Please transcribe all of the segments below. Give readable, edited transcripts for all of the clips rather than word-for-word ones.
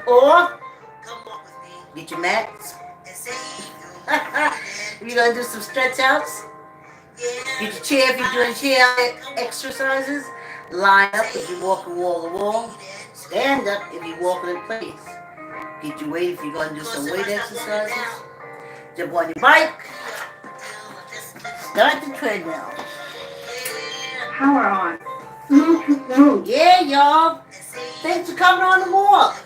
Or get your mats. If you're gonna do some stretch outs, get your chair if you're doing chair exercises. Line up if you're walking wall to wall. Stand up if you're walking in place. Get your weight if you're gonna do some weight exercises. Jump on your bike. Start the treadmill. Power on. Yeah, y'all. Thanks for coming on the walk.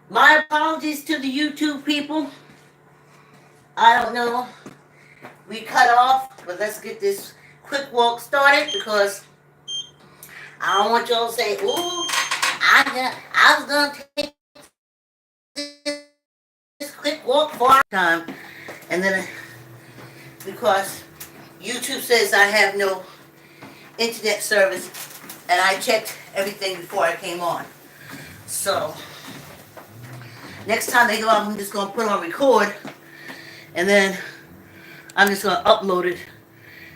My apologies to the YouTube people. I don't know. We cut off, but let's get this quick walk started because I don't want y'all to say, ooh, I was going to take this quick walk for our time. And then, because YouTube says I have no internet service, and I checked everything before I came on. So, next time they go out, I'm just going to put on record, and then I'm just going to upload it.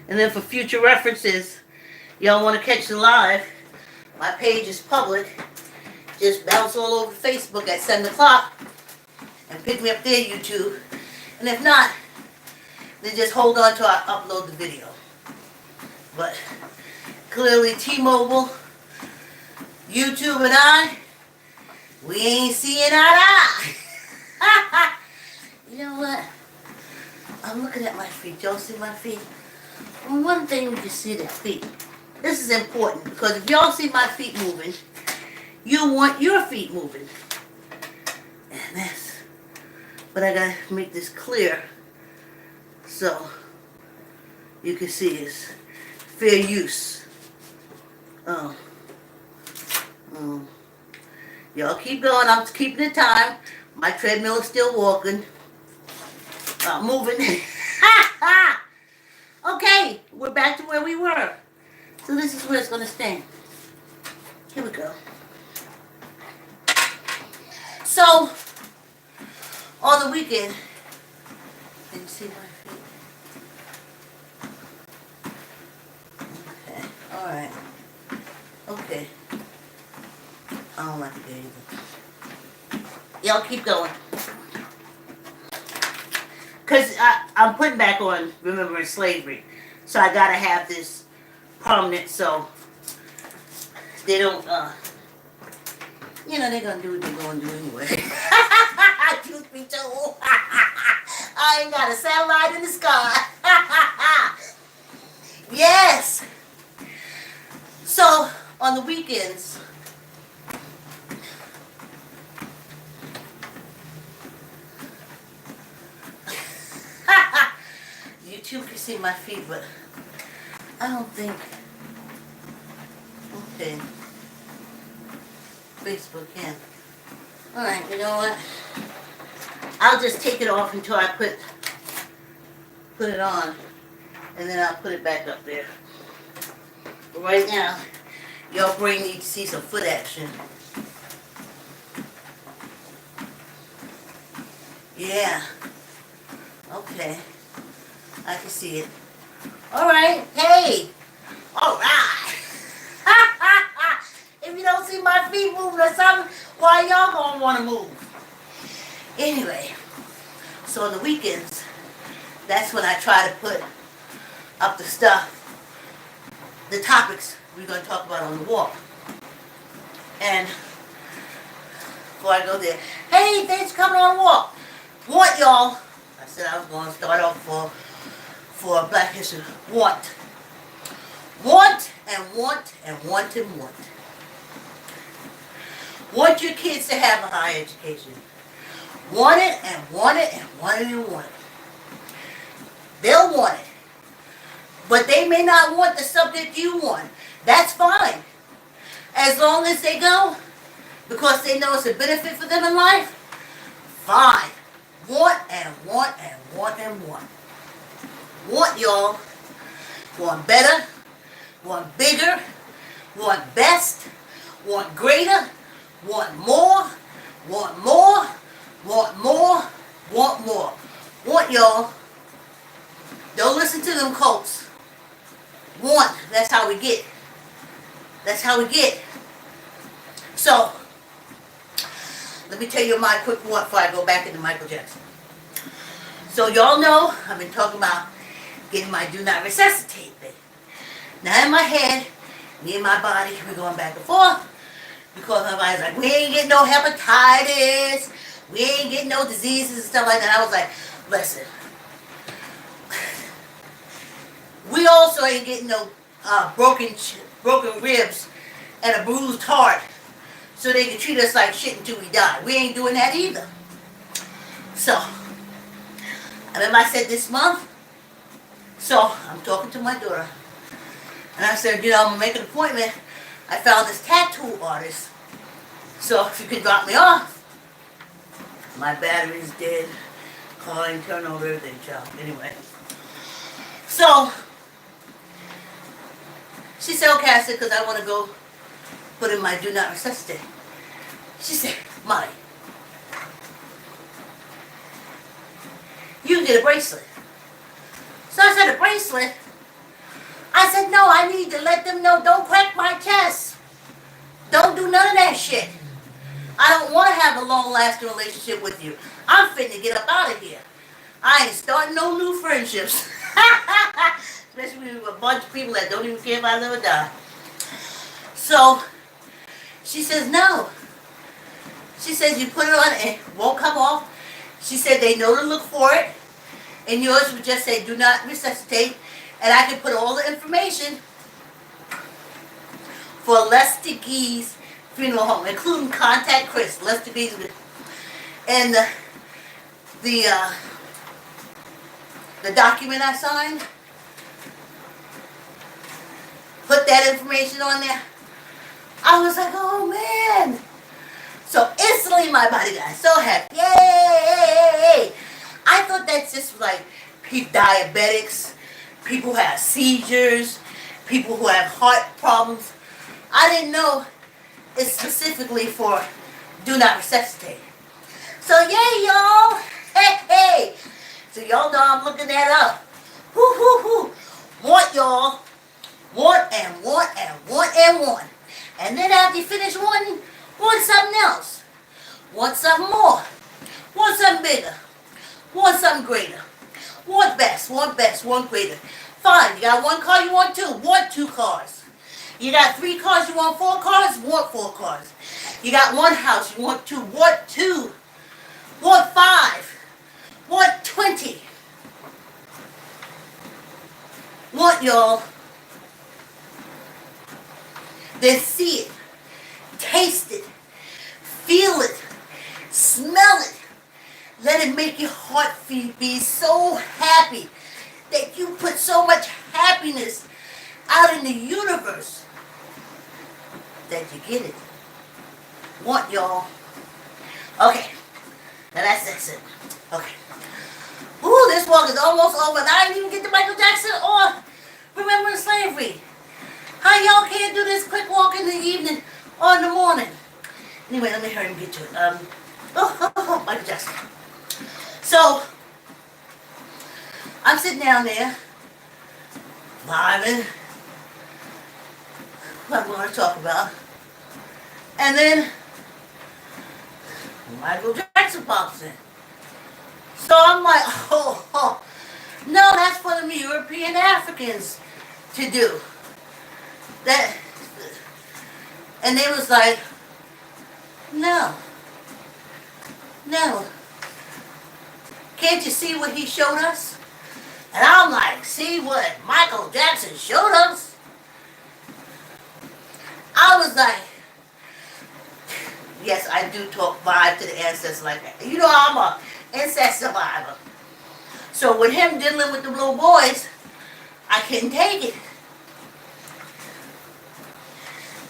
And then for future references, y'all want to catch the live, my page is public. Just bounce all over Facebook at 7 o'clock and pick me up there, YouTube. And if not, then just hold on till I upload the video. But clearly T-Mobile, YouTube and I, we ain't seeing eye to eye. You know what? I'm looking at my feet. Y'all see my feet? Well, one thing you can see the feet. This is important because if y'all see my feet moving, you want your feet moving. And that's, but I gotta make this clear so you can see it's fair use. Y'all keep going. I'm keeping the time. My treadmill is still walking. Moving. Okay, we're back to where we were. So this is where it's going to stand. Here we go. So, on the weekend, can you see my feet? Okay, alright. Okay. I don't like it either. Y'all keep going. Because I'm putting back on remembering slavery. So I gotta have this prominent so they don't, they're gonna do what they're gonna do anyway. Truth be told. I ain't got a satellite in the sky. Yes. So, on the weekends, you can see my feet, but I don't think, okay, Facebook can. Alright, you know what? I'll just take it off until I put it on, and then I'll put it back up there. But right now, your brain needs to see some foot action. Yeah. Okay. I can see it. Alright. Hey. Alright. If you don't see my feet moving or something, why y'all gonna want to move? Anyway. So on the weekends, that's when I try to put up the stuff, the topics we're going to talk about on the walk. And before I go there, hey, thanks for coming on the walk. Want y'all, I said I was going to start off for Black History. Want and want and want and want. Want your kids to have a higher education. Want it and want it and want it and want it. They'll want it. But they may not want the subject you want. That's fine. As long as they go, because they know it's a benefit for them in life, fine. Want and want and want and want. Want, y'all. Want better. Want bigger. Want best. Want greater. Want more. Want more. Want more. Want more. Want, y'all. Don't listen to them cults. Want. That's how we get. That's how we get. So, me tell you my quick one before I go back into Michael Jackson. So y'all know I've been talking about getting my do not resuscitate thing. Now in my head, me and my body, we're going back and forth because my body's like, we ain't getting no hepatitis, we ain't getting no diseases and stuff like that. I was like, listen, we also ain't getting no broken ribs and a bruised heart so they can treat us like shit until we die. We ain't doing that either. So, I remember I said this month, so I'm talking to my daughter, and I said, I'm going to make an appointment. I found this tattoo artist, so if you could drop me off. My battery's dead. Calling, turn over everything, child. Anyway. So, she said, okay, I said, because I want to go put in my do not resuscitate. She said, Mommy, you can get a bracelet. So I said, a bracelet? I said, no, I need to let them know, don't crack my chest. Don't do none of that shit. I don't want to have a long-lasting relationship with you. I'm finna get up out of here. I ain't starting no new friendships. Especially with a bunch of people that don't even care if I live or die. So, she says, no. She says, you put it on and it won't come off. She said, they know to look for it. And yours would just say, do not resuscitate. And I can put all the information for Lester Gee's funeral home, including contact Chris, Lester Gee's, and the document I signed. Put that information on there. I was like, oh man. So instantly my body got so happy. Yay! I thought that's just like diabetics, people who have seizures, people who have heart problems. I didn't know it's specifically for do not resuscitate. So yay, y'all. Hey, hey. So y'all know I'm looking that up. Whoo, whoo, whoo. Want y'all. Want and want and want and want. And then after you finish wanting, want something else. Want something more. Want something bigger. Want something greater. Want best, want greater. Fine, you got one car, you want two. Want two cars. You got 3 cars, you want 4 cars. Want 4 cars. You got one house, you want 2. Want 2. Want 5. Want 20. Want y'all. Then see it. Taste it. Feel it. Smell it. Let it make your heart be so happy that you put so much happiness out in the universe that you get it. Want y'all. Okay. Now that's it. Okay. Ooh, this walk is almost over. And I didn't even get to Michael Jackson or Remembering Slavery. How y'all can't do this quick walk in the evening or in the morning? Anyway, let me hurry and get to it. Michael Jackson. So, I'm sitting down there, vibing, what I'm going to talk about, and then Michael Jackson pops in. So I'm like, no, that's for the European Africans to do. That, and they was like, no. Can't you see what he showed us? And I'm like, see what Michael Jackson showed us? I was like, yes, I do talk vibe to the ancestors like that. You know, I'm a incest survivor. So with him dealing with the little boys, I couldn't take it.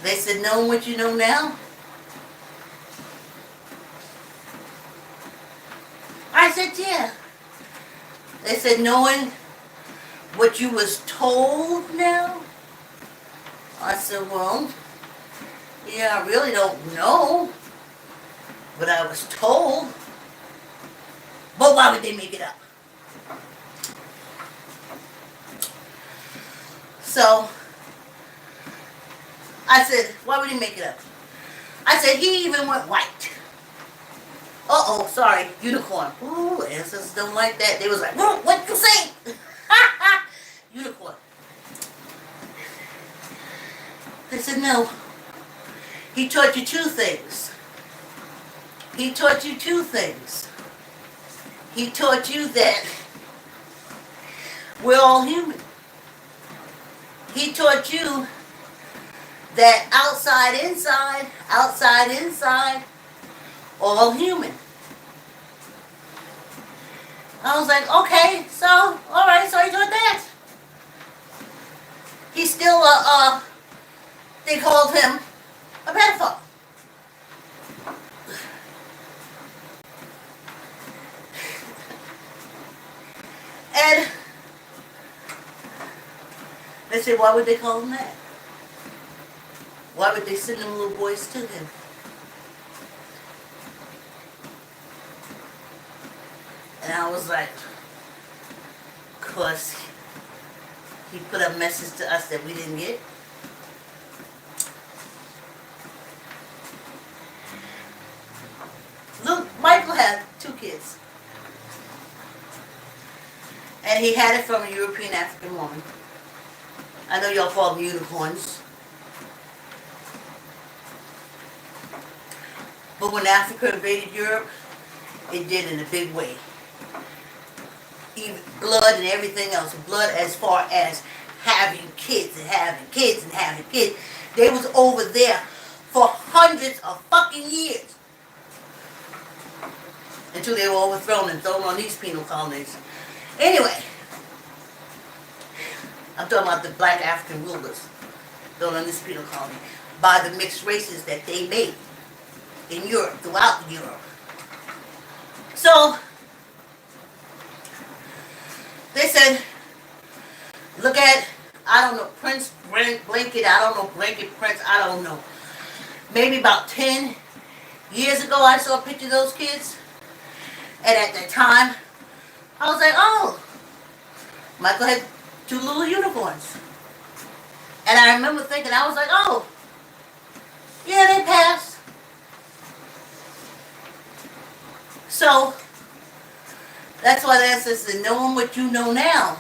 They said, knowing what you know now? I said, yeah. They said, knowing what you was told now? I said, well, yeah, I really don't know. But I was told. But why would they make it up? So, I said, why would he make it up? I said, he even went white. Uh-oh, sorry, unicorn. Ooh, ancestors don't like that. They was like, whoa, what you say? Unicorn. They said, no. He taught you two things. He taught you two things. He taught you that we're all human. He taught you that outside, inside, all human. I was like, okay, so, alright, so he taught that. He's still, they called him a pedophile. And they said, why would they call him that? Why would they send them little boys to him? And I was like, because he put a message to us that we didn't get. Look, Michael had 2 kids. And he had it from a European African woman. I know y'all call them unicorns. But when Africa invaded Europe, it did in a big way. Even blood and everything else. Blood as far as having kids and having kids and having kids. They was over there for hundreds of fucking years. Until they were overthrown and thrown on these penal colonies. Anyway, I'm talking about the black African rulers thrown on this penal colony by the mixed races that they made in Europe, throughout Europe. So, they said, look at, I don't know, Prince Blanket, I don't know, Blanket Prince, I don't know. Maybe about 10 years ago I saw a picture of those kids. And at that time, I was like, oh, Michael had 2 little unicorns. And I remember thinking, I was like, oh, yeah, they passed. So, that's why that says, knowing what you know now,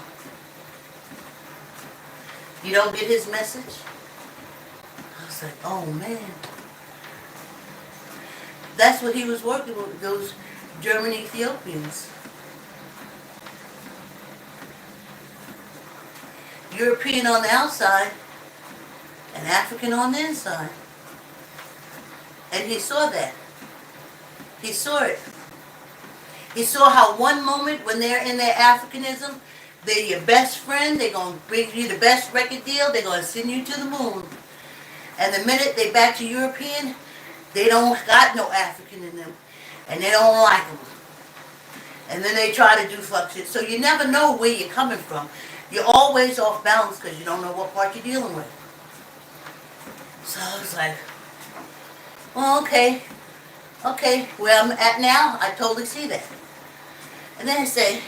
you don't get his message. I was like, oh man. That's what he was working with, those German Ethiopians. European on the outside and African on the inside. And he saw that. He saw it. He saw how one moment when they're in their Africanism, they're your best friend, they're going to bring you the best record deal, they're going to send you to the moon. And the minute they back to European, they don't got no African in them. And they don't like them. And then they try to do fuck shit. So you never know where you're coming from. You're always off balance because you don't know what part you're dealing with. So I was like, well, okay. Okay, where I'm at now, I totally see that. And then I say,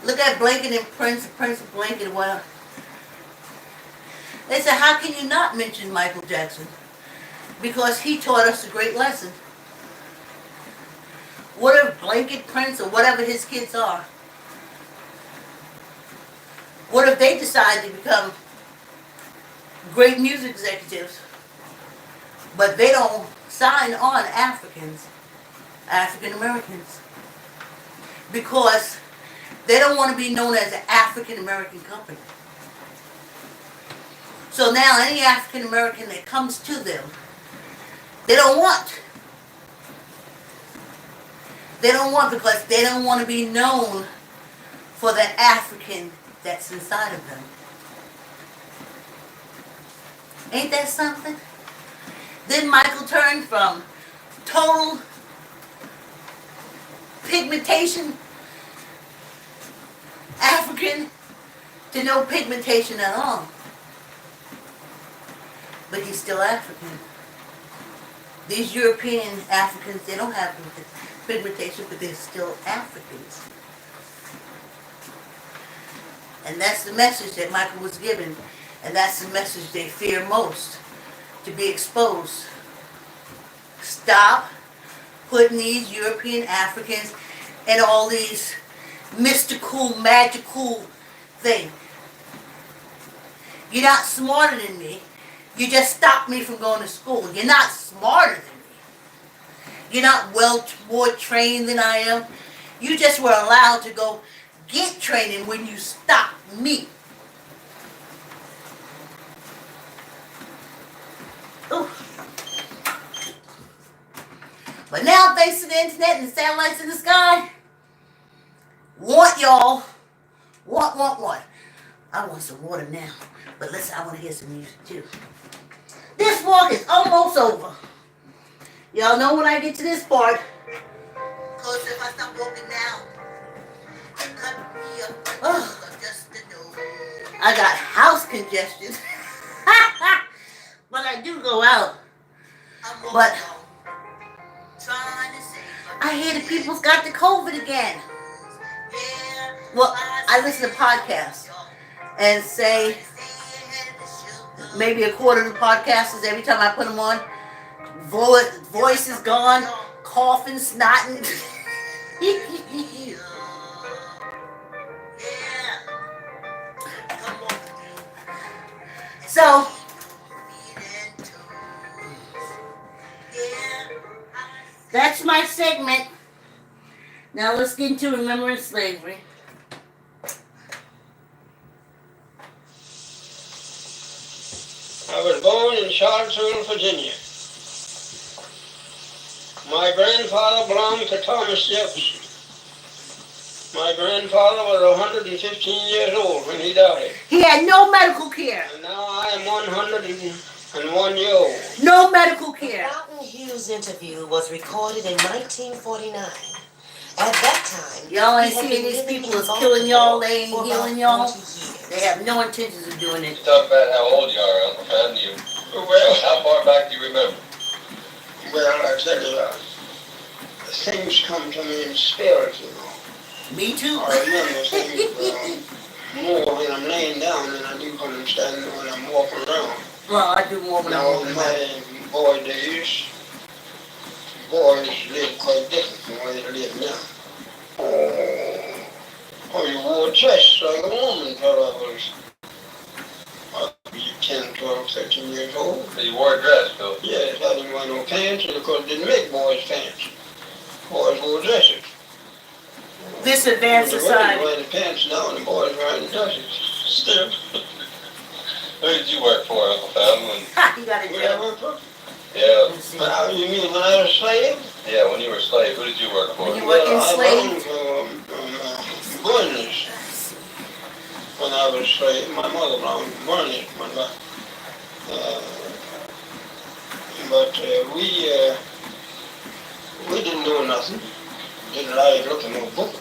look at Blanket and Prince Blanket. Well, they said, how can you not mention Michael Jackson? Because he taught us a great lesson. What if Blanket Prince or whatever his kids are? What if they decide to become great music executives, but they don't sign on Africans, African Americans, because they don't want to be known as an African American company. So now any African American that comes to them, they don't want. They don't want because they don't want to be known for that African that's inside of them. Ain't that something? Then Michael turned from total pigmentation African to no pigmentation at all. But he's still African. These European Africans, they don't have pigmentation, but they're still Africans. And that's the message that Michael was given. And that's the message they fear most, to be exposed. stop putting these European Africans in all these mystical, magical things. You're not smarter than me. You just stopped me from going to school. You're not smarter than me. You're not more trained than I am. You just were allowed to go get training when you stopped me. Ooh. But now, thanks to the internet and the satellites in the sky, want y'all, want. I want some water now. But listen, I want to hear some music too. This walk is almost over. Y'all know when I get to this part, because if I stop walking now, I got house congestion. But I do go out. But I hear the people's got the COVID again. Well, I listen to podcasts and say maybe a quarter of the podcasters every time I put them on, voice is gone, coughing, snotting. So, that's my segment. Now let's get into remembering slavery. I was born in Charlottesville, Virginia. My grandfather belonged to Thomas Jefferson. My grandfather was 115 years old when he died. He had no medical care. And now I am 101 years old. No medical care. The Fountain Hughes interview was recorded in 1949. At that time, Y'all ain't seeing these people is killing y'all, they ain't healing y'all. They have no intentions of doing it. You talk about how old you are, Uncle Sam. Well, How far back do you remember? well, I tell you, things come to me in spells, you know. Me too. I remember things more when I'm laying down than I do when I'm standing when I'm walking around. Well, I do more when I'm Now, walking in around. my boy days, boys live quite different from the way they live now. Oh, you wore a dress like a woman until I was 10, 12, 13 years old. So you wore a dress, Phil. Yes, I didn't wear no pants because they didn't make boys pants. Boys wore dresses. This advanced The women society. wear the pants now and the boys wearing the dresses. Still. Who did you work for, Uncle Sam? Ha, you got it, Where I Joe. work for? Yeah, But how you mean when I was a slave? yeah. When you were a slave, who did you work for? When you were enslaved. I belonged to Burners. When I was a slave, my mother belonged to Burners. But we didn't do nothing. Didn't like looking no book.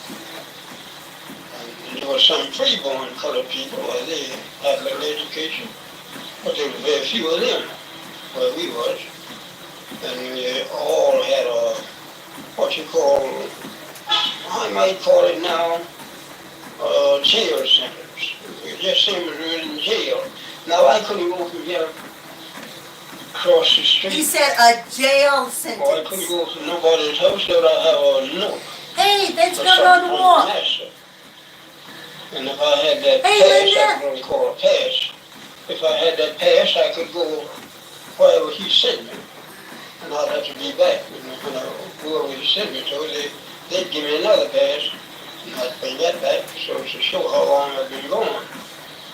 And there was some free-born colored people where they had a little education, but there were very few of them where we was. And we all had what you call, I might call it now, jail sentence. It just seemed as we were in jail. Now I couldn't go from here across the street. He said a jail Or I couldn't sentence. go to nobody's house without I have a note. Hey, that's or not on something the from wall. master. And if I had that Hey, pass, Linda. that's what we call a pass. If I had that pass, I could go wherever he sent me. And I'd have to be back. When I go wherever he sent me to, they'd give me another pass. And I'd bring that back so to show how long I'd been gone.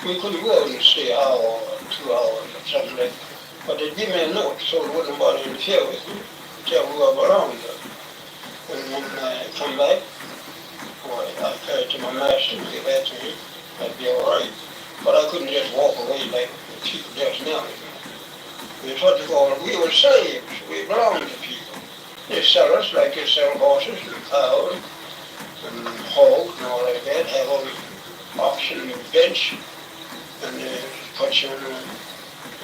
We couldn't go out and stay an hour or 2 hours or something like that. But they'd give me a note so there wasn't nobody interfere with me. Tell who I belonged to. And when I come back, I carry it to my master and get back to him. That'd be all right. But I couldn't just walk away like people just now. It's what they call it. We were slaves. We belonged to people. They sell us like they sell horses and cows and hogs and all like that. Have an auction bench and they put you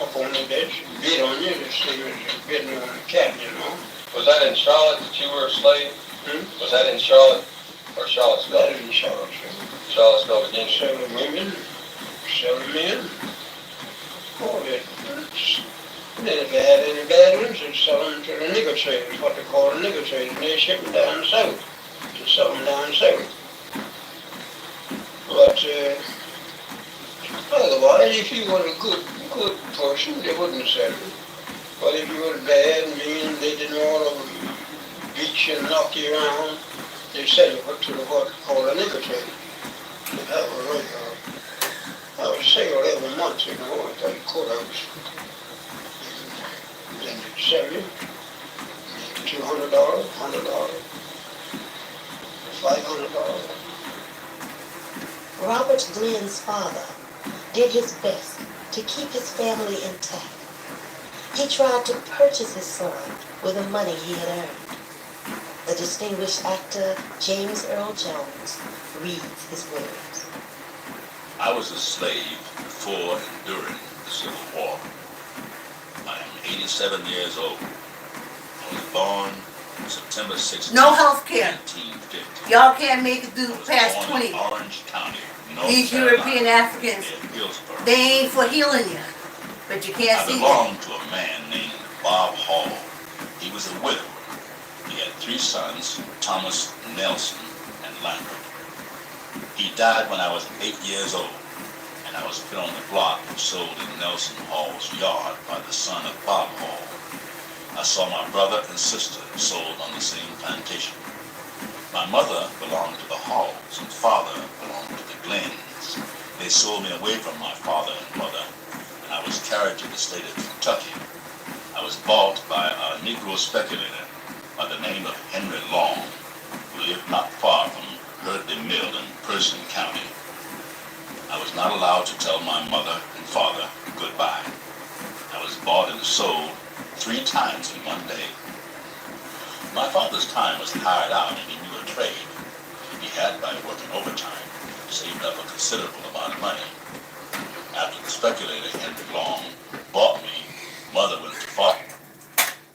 up on the bench, beat on you, the same as bidding on a cat, you know. Was that in Charlotte that you were a slave? Was that in Charlotte or Charlottesville? That is in Charlottesville. Charlottesville, Virginia. Selling women, selling men, all that. And then if they had any bad ones, they'd sell them to the nigger traders, what they call the nigger traders, and they ship them down south, to sell them down south. But otherwise, if you were a good person, they wouldn't sell you. But if you were bad and mean, they didn't want to beat you and knock you around, they sell you to the what they call a nigger trader. That was right. I would sale every month, you know, at that courthouse. Then they'd sell you $200, $100, $500. Robert Glenn's father did his best to keep his family intact. He tried to purchase his son with the money he had earned. The distinguished actor James Earl Jones reads his words. I was a slave before and during the Civil War. I am 87 years old. I was born September 16, No health care. 1950. Y'all can't make it through I was past born 20. in Orange County, North These Carolina, European Africans, near Hillsborough. they ain't for healing you. But you can't I see that. belonged to a man named Bob Hall. He was a widower. He had 3 sons, Thomas, Nelson, and Lambert. He died when I was 8 years old, and I was put on the block and sold in Nelson Hall's yard by the son of Bob Hall. I saw my brother and sister sold on the same plantation. My mother belonged to the Halls, and father belonged to the Glens. They sold me away from my father and mother, and I was carried to the state of Kentucky. I was bought by a Negro speculator by the name of Henry Long, who lived not far from Hurley Mill in Person County. I was not allowed to tell my mother and father goodbye. I was bought and sold 3 times in one day. My father's time was hired out and he knew a trade. He had, by working overtime, saved up a considerable amount of money. After the speculator Henry Long bought me, mother went to fight.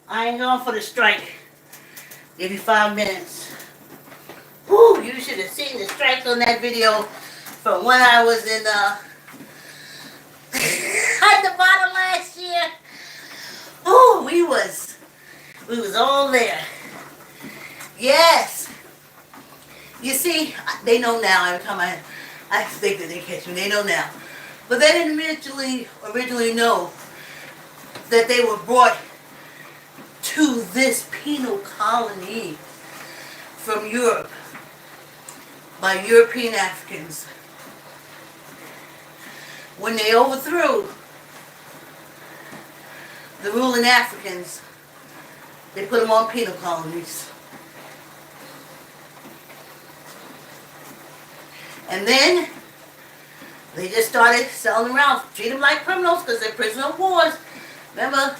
I ain't going for the strike. Give you 5 minutes. Whew, you should have seen the strikes on that video from when I was in at the bottom last year. Ooh, we was all there. Yes. You see, they know now. Every time I think that they catch me, they know now. But they didn't originally know that they were brought to this penal colony from Europe by European Africans. When they overthrew the ruling Africans, they put them on penal colonies. And then they just started selling around, treat them like criminals because they're prisoners of wars. Remember,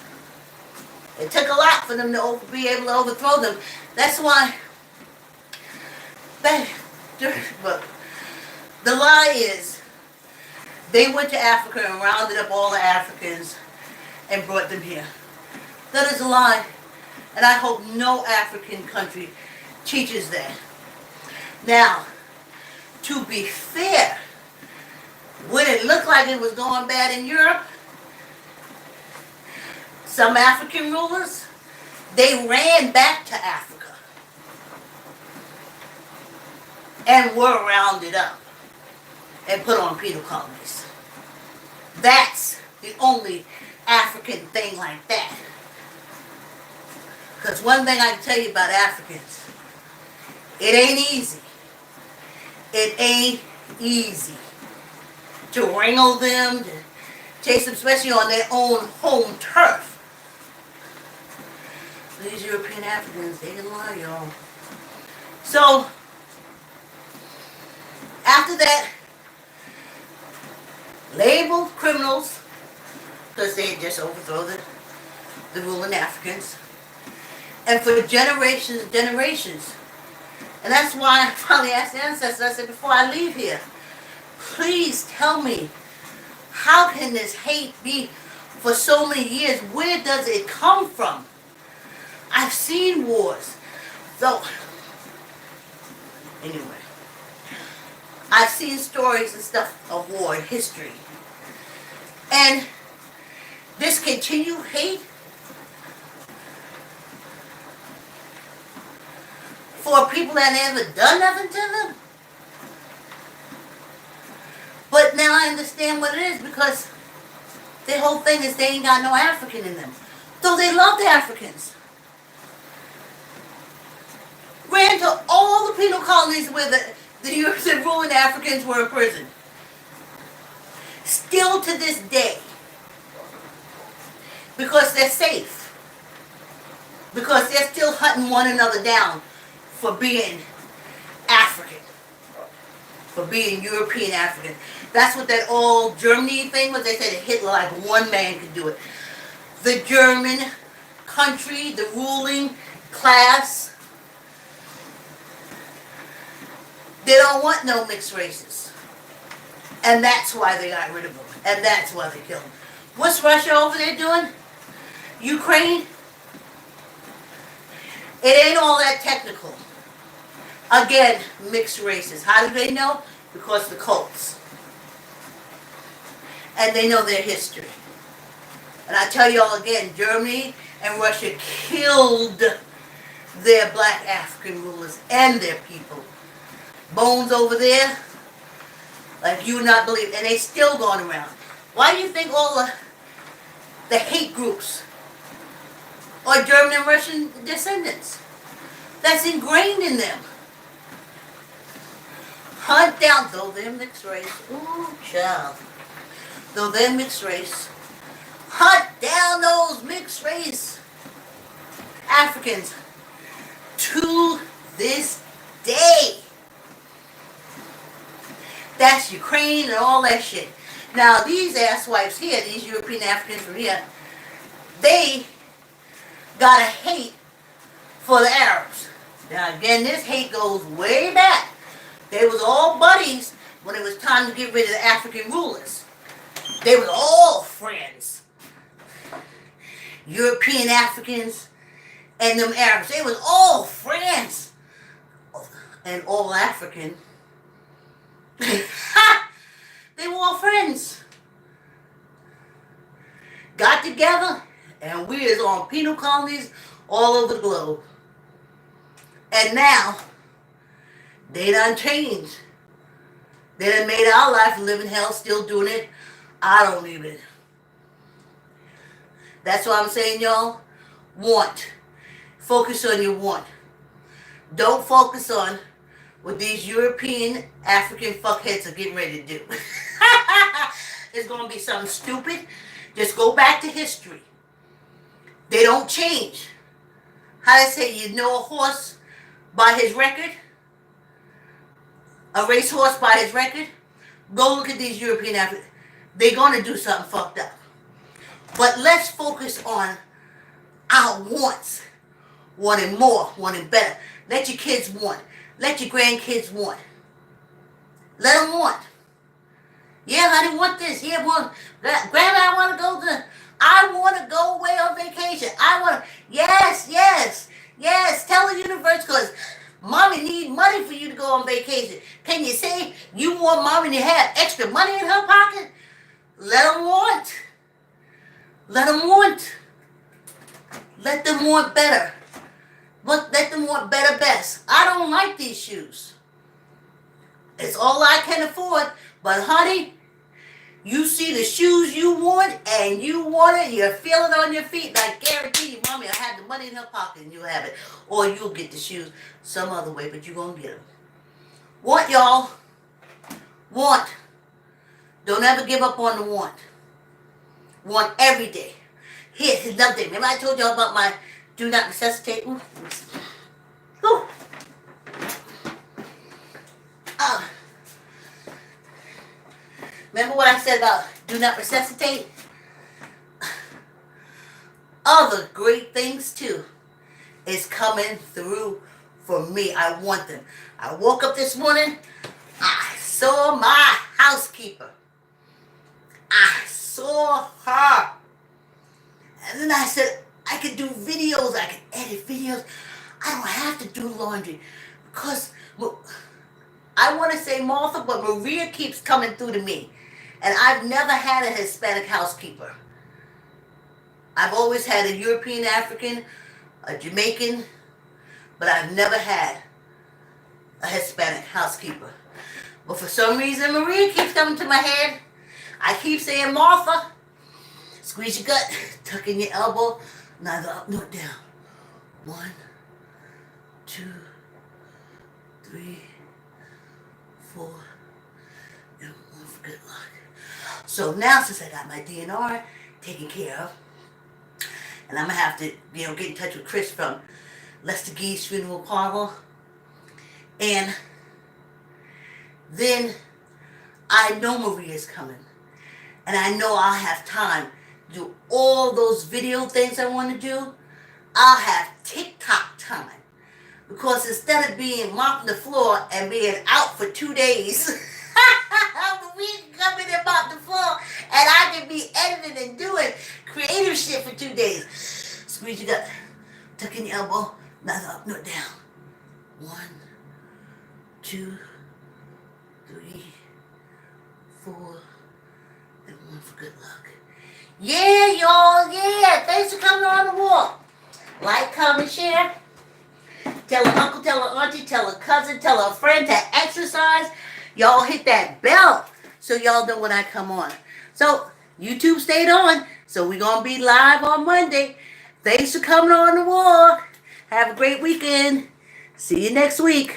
it took a lot for them to be able to overthrow them. That's why but the lie is they went to Africa and rounded up all the Africans and brought them here. That is a lie. And I hope no African country teaches that. Now, to be fair, when it looked like it was going bad in Europe, some African rulers, they ran back to Africa and were rounded up and put on penal colonies. That's the only African thing like that. Because one thing I can tell you about Africans, it ain't easy. It ain't easy to wrangle them, to chase them, especially on their own home turf. These European Africans, they can lie, y'all. So, after that, labeled criminals, because they had just overthrown the ruling Africans, and for generations and generations. And that's why I finally asked the ancestors, I said, before I leave here, please tell me, how can this hate be for so many years? Where does it come from? I've seen wars. So, anyway, I've seen stories and stuff of war in history. And This continued hate for people that never done nothing to them. But now I understand what it is, because their whole thing is they ain't got no African in them. Though they love the Africans. Ran to all the penal colonies where the European ruling Africans were in prison. Still to this day. Because they're safe. Because they're still hunting one another down for being African. For being European African. That's what that old Germany thing was. They said that Hitler, like one man could do it. The German country, the ruling class, they don't want no mixed races. And that's why they got rid of them. And that's why they killed them. What's Russia over there doing? Ukraine? It ain't all that technical. Again, mixed races. How do they know? Because the cults. And they know their history. And I tell y'all again, Germany and Russia killed their black African rulers and their people. Bones over there, like you would not believe, and they still going around. Why do you think all the hate groups are German and Russian descendants? That's ingrained in them. Hunt down, though they're mixed race. Ooh, child. Though they're mixed race. Hunt down those mixed race Africans to this day. That's Ukraine and all that shit. Now, these asswipes here, these European Africans from here, they got a hate for the Arabs. Now, again, this hate goes way back. They was all buddies when it was time to get rid of the African rulers. They was all friends. European Africans and them Arabs, they was all friends. And all African. They were all friends. Got together, and we is on penal colonies all over the globe. And now, they done changed. They done made our life live in hell, still doing it. I don't even. That's what I'm saying, y'all. Want. Focus on your want. Don't focus on what these European African fuckheads are getting ready to do. It's going to be something stupid. Just go back to history. They don't change. How they say, you know a horse by his record? A racehorse by his record? Go look at these European Africans. They're going to do something fucked up. But let's focus on our wants. Wanting more, wanting better. Let your kids want. Let your grandkids want. Let them want. Yeah, honey, want this. Yeah, well, Grandma, I want to go away on vacation. Yes. Tell the universe, because Mommy need money for you to go on vacation. Can you say you want Mommy to have extra money in her pocket? Let them want. Let them want. Let them want better. But let them want better best. I don't like these shoes. It's all I can afford. But honey, you see the shoes you want and you want it, you feel it on your feet. I guarantee you, Mommy, I have the money in her pocket and you'll have it. Or you'll get the shoes some other way, but you're going to get them. Want, y'all. Want. Don't ever give up on the want. Want every day. Here's another thing. Remember I told y'all about my do not necessitate? Ooh. Remember what I said about do not resuscitate? Other great things too is coming through for me. I want them. I woke up this morning, I saw my housekeeper. I saw her. And then I said, I could do videos, I could edit videos. I don't have to do laundry. Because, well, I want to say Martha, but Maria keeps coming through to me. And I've never had a Hispanic housekeeper. I've always had a European African, a Jamaican, but I've never had a Hispanic housekeeper. But for some reason, Maria keeps coming to my head. I keep saying, Martha, squeeze your gut, tuck in your elbow, neither up nor down. 1, 2, 3, 4, and 1 for good luck. So now, since I got my DNR taken care of, and I'm going to have to, get in touch with Chris from Lester Gee's Funeral Parlor, and then I know Maria's coming, and I know I'll have time to do all those video things I want to do. I'll have TikTok time. Because instead of being mopping the floor and being out for 2 days, we can come in and mop the floor, and I can be editing and doing creative shit for 2 days. Squeeze your gut, tuck in your elbow, neither up nor down. 1, 2, 3, 4, and 1 for good luck. Yeah, y'all, yeah. Thanks for coming on the walk. Like, comment, share. Tell an uncle, tell an auntie, tell a cousin, tell a friend to exercise. Y'all hit that bell so y'all know when I come on. So, YouTube stayed on. So, we're going to be live on Monday. Thanks for coming on the walk. Have a great weekend. See you next week.